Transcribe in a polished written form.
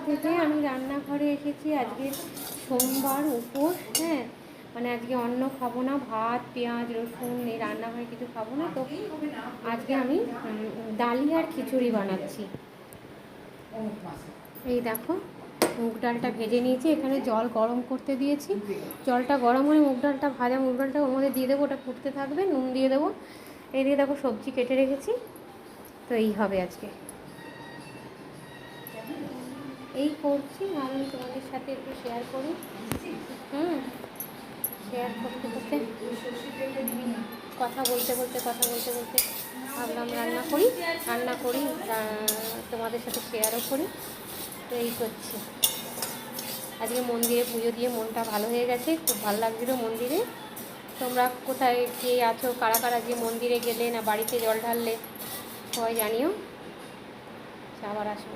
থেকে আমি রান্নাঘরে এসেছি। আজকে সোমবার, উপোস। হ্যাঁ, মানে আজকে অন্ন খাবো না, ভাত পেঁয়াজ রসুন এই রান্নাঘরে কিছু খাবো না। তো আজকে আমি ডালিয়ার খিচুড়ি বানাচ্ছি। এই দেখো, মুগ ডালটা ভেজে নিয়েছি, এখানে জল গরম করতে দিয়েছি। জলটা গরম হয়ে মুগ ডালটা, ভাজা মুগ ডালটা ওর মধ্যে দিয়ে দেবো, ওটা ফুটতে থাকবে, নুন দিয়ে দেবো। এই দিয়ে দেখো সবজি কেটে রেখেছি। তো এই হবে আজকে, এই করছি। আমি তোমাদের সাথে একটু শেয়ার করি। শেয়ার করতে করতে, কথা বলতে ভাবলাম রান্না করি, তোমাদের সাথে শেয়ারও করি। তো এই করছি। আজকে মন্দিরে পুজো দিয়ে মনটা ভালো হয়ে গেছে, খুব ভালো লাগছিলো মন্দিরে। তোমরা কোথায় কে আছো, কারা কারা যে মন্দিরে গেলে না বাড়িতে জল ঢাললে, সবাই জানিও। আবার আসো।